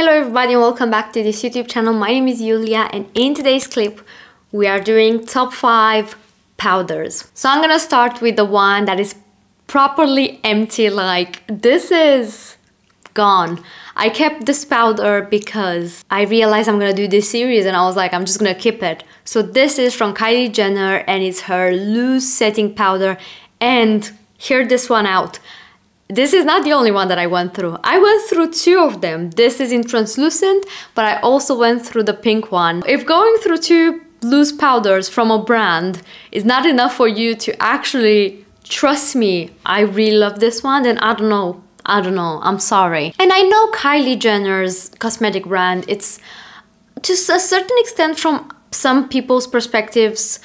Hello everybody and welcome back to this YouTube channel. My name is Julia and in today's clip we are doing top 5 powders. So I'm gonna start with the one that is properly empty, like this is gone. I kept this powder because I realized I'm gonna do this series and I was like, I'm just gonna keep it. So this is from Kylie Jenner and it's her loose setting powder, and hear this one out. This is not the only one that I went through. I went through 2 of them. This is in translucent, but I also went through the pink one. If going through 2 loose powders from a brand is not enough for you to actually trust me, I really love this one, then I don't know, I'm sorry. And I know Kylie Jenner's cosmetic brand, it's to a certain extent from some people's perspectives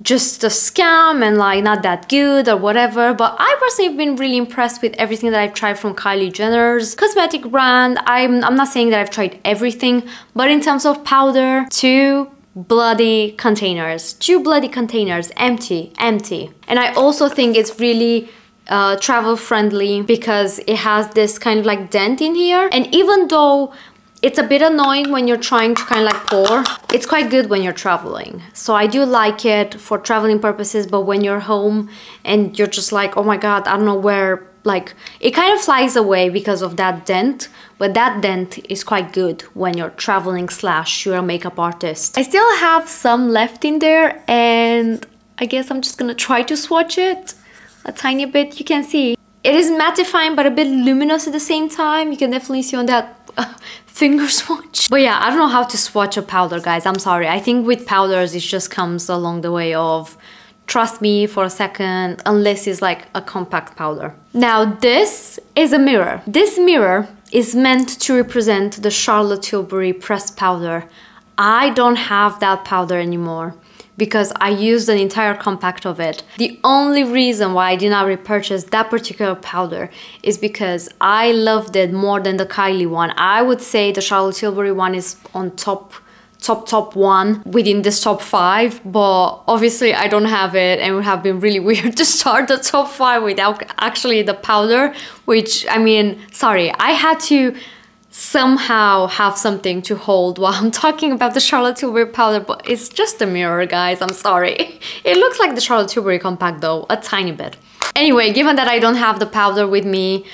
just a scam and like not that good or whatever, but I personally have been really impressed with everything that I've tried from Kylie Jenner's cosmetic brand. I'm not saying that I've tried everything, but in terms of powder, 2 bloody containers, empty. And I also think it's really travel friendly because it has this kind of like dent in here, and even though it's a bit annoying when you're trying to kind of like pour, it's quite good when you're traveling. So I do like it for traveling purposes, but when you're home and you're just like, oh my god, I don't know where, like it kind of flies away because of that dent, but that dent is quite good when you're traveling / you're a makeup artist. I still have some left in there and I guess I'm just gonna try to swatch it a tiny bit. You can see it is mattifying but a bit luminous at the same time. You can definitely see on that finger swatch. But yeah, I don't know how to swatch a powder, guys. I'm sorry. I think with powders it just comes along the way of trust me for a second, unless it's like a compact powder. Now this is a mirror. This mirror is meant to represent the Charlotte Tilbury pressed powder. I don't have that powder anymore because I used an entire compact of it. The only reason why I did not repurchase that particular powder is because I loved it more than the Kylie one. I would say the Charlotte Tilbury one is on top 1 within this top 5, but obviously I don't have it and it would have been really weird to start the top 5 without actually the powder, which, I mean, sorry, I had to somehow have something to hold while I'm talking about the Charlotte Tilbury powder, but it's just a mirror, guys. I'm sorry. It looks like the Charlotte Tilbury compact though, a tiny bit. Anyway, given that I don't have the powder with me,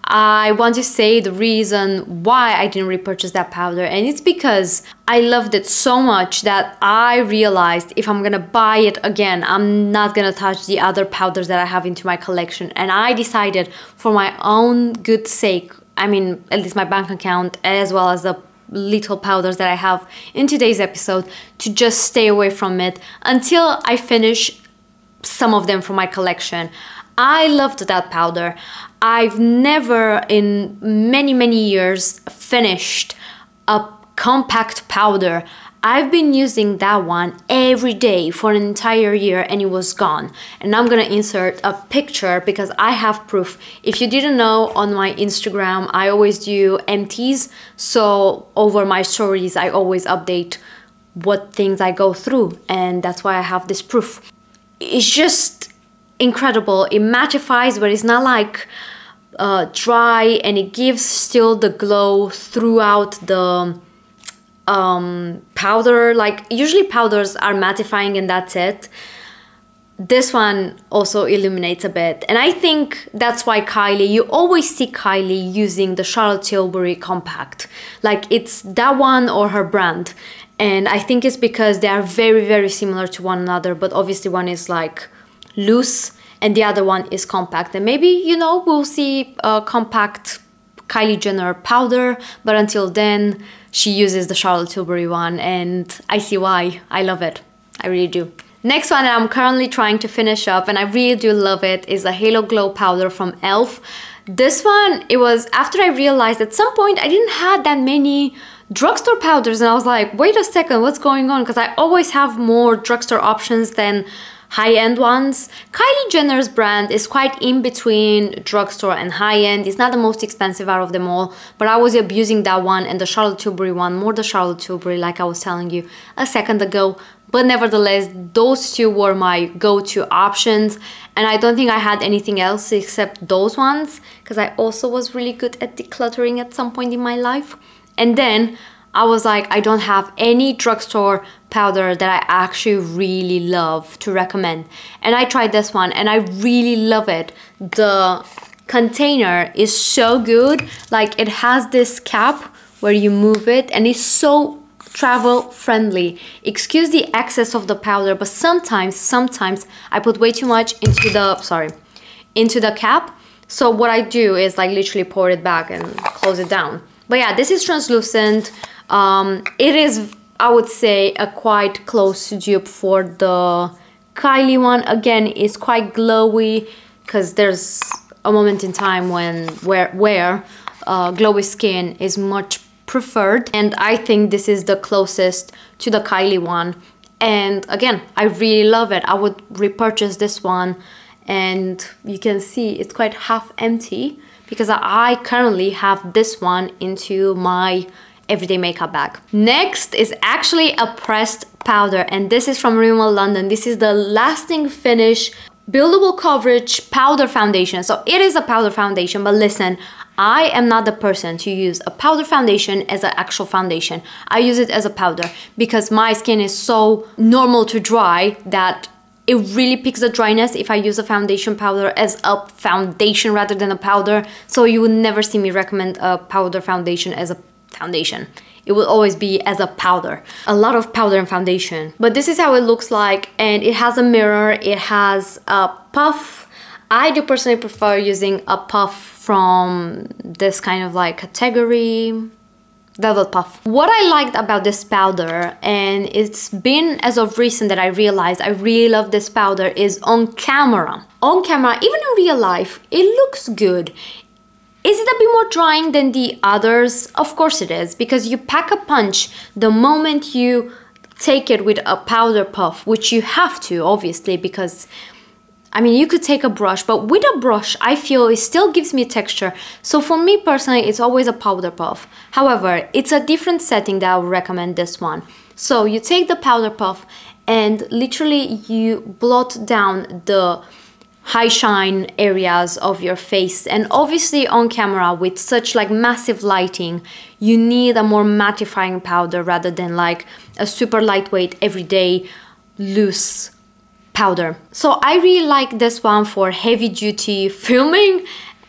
I want to say the reason why I didn't repurchase that powder, and it's because I loved it so much that I realized if I'm gonna buy it again, I'm not gonna touch the other powders that I have into my collection. And I decided for my own good sake, I mean, at least my bank account, as well as the little powders that I have in today's episode, to just stay away from it until I finish some of them from my collection. I loved that powder. I've never in many years finished a compact powder. I've been using that one every day for an entire year and it was gone. And I'm gonna insert a picture because I have proof. If you didn't know, on my Instagram I always do empties, so over my stories I always update what things I go through, and that's why I have this proof. It's just incredible. It mattifies, but it's not like dry, and it gives still the glow throughout the powder. Like usually powders are mattifying and that's it. This one also illuminates a bit, and I think that's why Kylie, you always see Kylie using the Charlotte Tilbury compact, like it's that one or her brand. And I think it's because they are very similar to one another, but obviously one is like loose and the other one is compact, and maybe, you know, we'll see a compact Kylie Jenner powder, but until then she uses the Charlotte Tilbury one, and I see why. I love it, I really do. Next one that I'm currently trying to finish up, and I really do love it, is a Halo Glow powder from e.l.f. This one, it was after I realized at some point I didn't have that many drugstore powders, and I was like, wait a second, what's going on? Because I always have more drugstore options than high-end ones. Kylie Jenner's brand is quite in between drugstore and high-end. It's not the most expensive out of them all, but I was abusing that one and the Charlotte Tilbury one, more the Charlotte Tilbury, like I was telling you a second ago. But nevertheless, those 2 were my go-to options, and I don't think I had anything else except those ones, because I also was really good at decluttering at some point in my life. And then I was like, I don't have any drugstore powder that I actually really love to recommend. And I tried this one and I really love it. The container is so good. Like, it has this cap where you move it and it's so travel friendly. Excuse the excess of the powder, but sometimes I put way too much into the cap. So what I do is like literally pour it back and close it down. But yeah, this is translucent. It is, I would say, a quite close dupe for the Kylie one. Again, it's quite glowy because there's a moment in time where glowy skin is much preferred, and I think this is the closest to the Kylie one. And again, I really love it. I would repurchase this one, and you can see it's quite half empty because I currently have this one into my everyday makeup bag. Next is actually a pressed powder, and this is from Rimmel London. This is the Lasting Finish Buildable Coverage Powder Foundation. So it is a powder foundation, but listen, I am not the person to use a powder foundation as an actual foundation. I use it as a powder because my skin is so normal to dry that it really picks the dryness if I use a foundation powder as a foundation rather than a powder. So you would never see me recommend a powder foundation as a foundation. It will always be as a powder. A lot of powder and foundation. But this is how it looks like, and it has a mirror, it has a puff. I do personally prefer using a puff from this kind of like category, velvet puff. What I liked about this powder, and it's been as of recent that I realized I really love this powder, is on camera. On camera, even in real life, it looks good. Is it a bit more drying than the others? Of course it is, because you pack a punch the moment you take it with a powder puff, which you have to, obviously, because I mean, you could take a brush, but with a brush, I feel it still gives me texture. So for me personally, it's always a powder puff. However, it's a different setting that I would recommend this one. So you take the powder puff and literally you blot down the high shine areas of your face. And obviously on camera with such like massive lighting, you need a more mattifying powder rather than like a super lightweight everyday loose powder. So I really like this one for heavy duty filming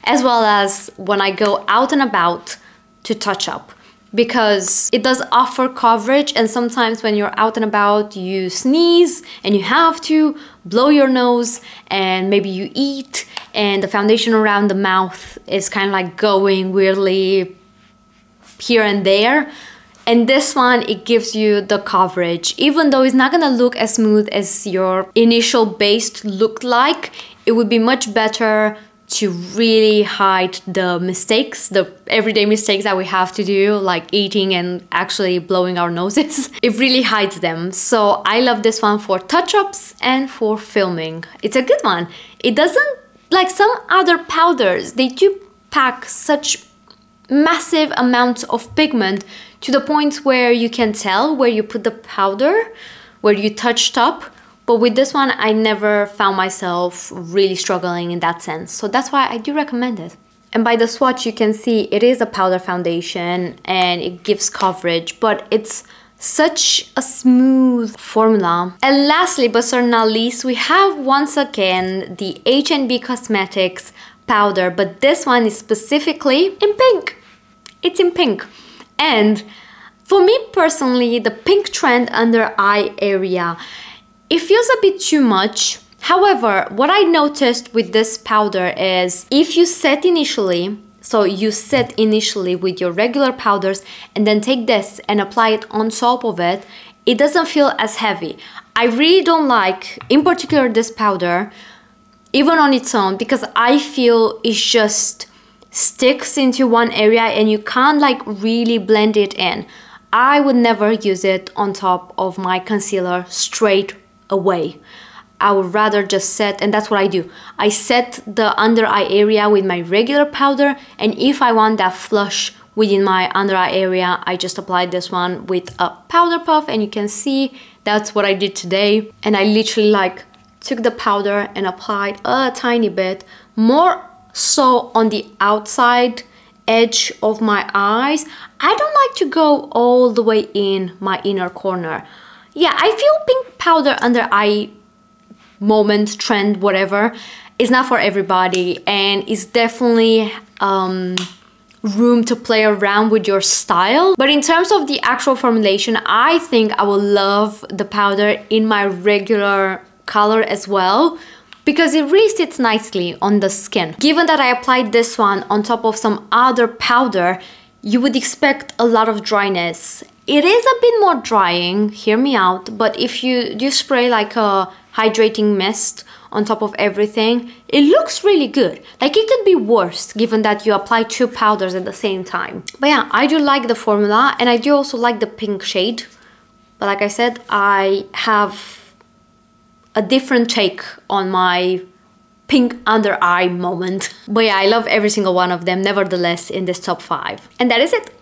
as well as when I go out and about to touch up, because it does offer coverage, and sometimes when you're out and about you sneeze and you have to blow your nose, and maybe you eat and the foundation around the mouth is kind of like going weirdly here and there. And this one, it gives you the coverage. Even though it's not gonna look as smooth as your initial base looked like, it would be much better to really hide the mistakes, the everyday mistakes that we have to do, like eating and actually blowing our noses. It really hides them. So I love this one for touch-ups and for filming. It's a good one. It doesn't, like some other powders, they do pack such massive amounts of pigment to the point where you can tell where you put the powder, where you touched up. But with this one, I never found myself really struggling in that sense. So that's why I do recommend it. And by the swatch, you can see it is a powder foundation and it gives coverage, but it's such a smooth formula. And lastly, but certainly not least, we have once again the H&B Cosmetics powder, but this one is specifically in pink. It's in pink. And for me personally, the pink trend under eye area, it feels a bit too much. However, what I noticed with this powder is if you set initially, so you set initially with your regular powders and then take this and apply it on top of it, it doesn't feel as heavy. I really don't like, in particular, this powder, even on its own, because I feel it just sticks into one area and you can't like really blend it in. I would never use it on top of my concealer straight away. I would rather just set, and that's what I do. I set the under eye area with my regular powder, and if I want that flush within my under eye area, I just apply this one with a powder puff, and you can see that's what I did today. And I literally like took the powder and applied a tiny bit, more so on the outside edge of my eyes. I don't like to go all the way in my inner corner. Yeah, I feel pink powder under eye moment, trend, whatever, is not for everybody, and it's definitely room to play around with your style. But in terms of the actual formulation, I think I will love the powder in my regular color as well, because it really sits nicely on the skin. Given that I applied this one on top of some other powder, you would expect a lot of dryness. It is a bit more drying, hear me out, but if you spray like a hydrating mist on top of everything, it looks really good. Like, it could be worse given that you apply 2 powders at the same time. But yeah, I do like the formula, and I do also like the pink shade. But like I said, I have a different take on my pink under eye moment. But yeah, I love every single one of them nevertheless in this top 5. And that is it.